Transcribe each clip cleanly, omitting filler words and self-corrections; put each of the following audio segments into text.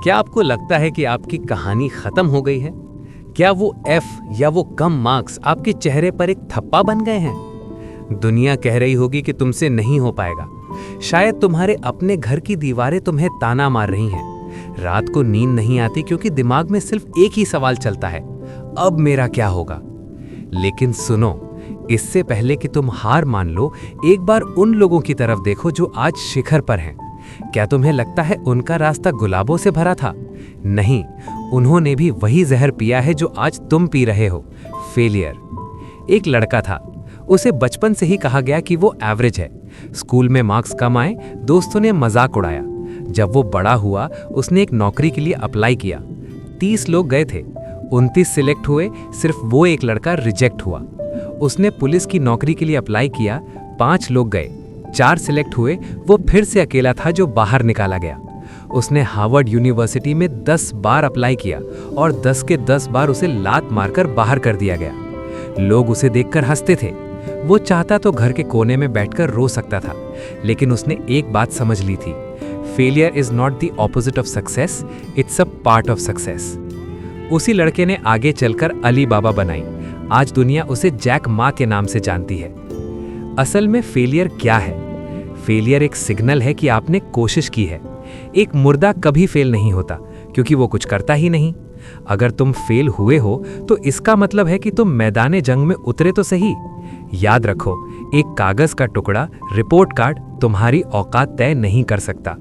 क्या आपको लगता है कि आपकी कहानी खत्म हो गई है? क्या वो एफ या वो कम मार्क्स आपके चेहरे पर एक थप्पा बन गए हैं? दुनिया कह रही होगी कि तुमसे नहीं हो पाएगा। शायद तुम्हारे अपने घर की दीवारें तुम्हें ताना मार रही हैं। रात को नींद नहीं आती क्योंकि दिमाग में सिर्फ एक ही सवाल चलता है, अब मेरा क्या होगा? लेकिन सुनो, इससे पहले कि तुम हार मान लो, एक बार उन लोगों की तरफ देखो जो आज शिखर पर हैं। क्या तुम्हें लगता है उनका रास्ता गुलाबों से भरा था? नहीं, उन्होंने भी वही जहर पिया है जो आज तुम पी रहे हो, फेलियर। एक लड़का था, उसे बचपन से ही कहा गया कि वो एवरेज है। स्कूल में मार्क्स कम आए, दोस्तों ने मजाक उड़ाया। जब वो बड़ा हुआ, उसने एक नौकरी के लिए अप्लाई किया। 30 लोग गए थे, 29 सिलेक्ट हुए, सिर्फ वो एक लड़का रिजेक्ट हुआ। उसने पुलिस की नौकरी के लिए अप्लाई किया, 5 लोग गए, 4 सिलेक्ट हुए, वो फिर से अकेला था जो बाहर निकाला गया। उसने हार्वर्ड यूनिवर्सिटी में 10 बार अप्लाई किया और 10 के 10 बार उसे लात मारकर बाहर कर दिया गया। लोग उसे देखकर हंसते थे। वो चाहता तो घर के कोने में बैठकर रो सकता था, लेकिन उसने एक बात समझ ली थी, failure is not the opposite of success, it's a part of success. उसी लड़के ने आगे चलकर अली बाबा बनाई। आज दुनिया उसे जैक मा के नाम से जानती है। असल में फेलियर क्या है? फेलियर एक सिग्नल है कि आपने कोशिश की है। एक मुर्दा कभी फेल नहीं होता क्योंकि वो कुछ करता ही नहीं। अगर तुम फेल हुए हो तो इसका मतलब है कि तुम मैदाने जंग में उतरे तो सही। याद रखो, एक कागज का टुकड़ा, रिपोर्ट कार्ड तुम्हारी औकात तय नहीं कर सकता।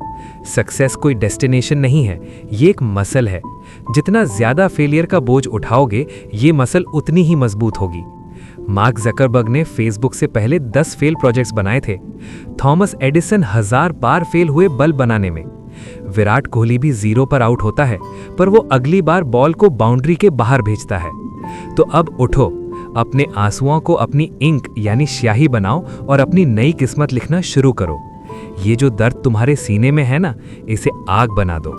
सक्सेस कोई डेस्टिनेशन नहीं है, ये एक मसल है। जितना ज्यादा फेलियर का बोझ उठाओगे, ये मसल उतनी ही मजबूत होगी। मार्क ज़करबर्ग ने फेसबुक से पहले 10 फेल प्रोजेक्ट्स बनाए थे। थॉमस एडिसन 1000 बार फेल हुए बल्ब बनाने में। विराट कोहली भी 0 पर आउट होता है, पर वो अगली बार बॉल को बाउंड्री के बाहर भेजता है। तो अब उठो, अपने आंसुओं को अपनी इंक यानी स्याही बनाओ और अपनी नई किस्मत लिखना शुरू करो। ये जो दर्द तुम्हारे सीने में है ना, इसे आग बना दो।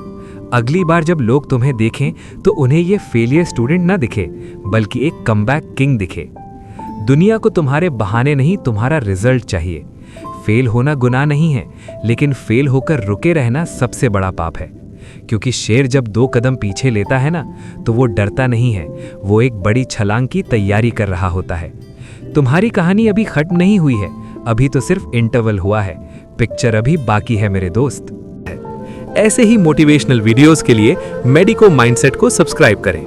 अगली बार जब लोग तुम्हें देखें तो उन्हें ये फेलियर स्टूडेंट ना दिखे, बल्कि एक कमबैक किंग दिखे। दुनिया को तुम्हारे बहाने नहीं, तुम्हारा रिजल्ट चाहिए। फेल होना गुनाह नहीं है, लेकिन फेल होकर रुके रहना सबसे बड़ा पाप है। क्योंकि शेर जब 2 कदम पीछे लेता है ना, तो वो डरता नहीं है, वो एक बड़ी छलांग की तैयारी कर रहा होता है। तुम्हारी कहानी अभी खत्म नहीं हुई है, अभी तो सिर्फ इंटरवल हुआ है, पिक्चर अभी बाकी है मेरे दोस्त। ऐसे ही मोटिवेशनल वीडियोस के लिए मेडिको माइंडसेट को सब्सक्राइब करें।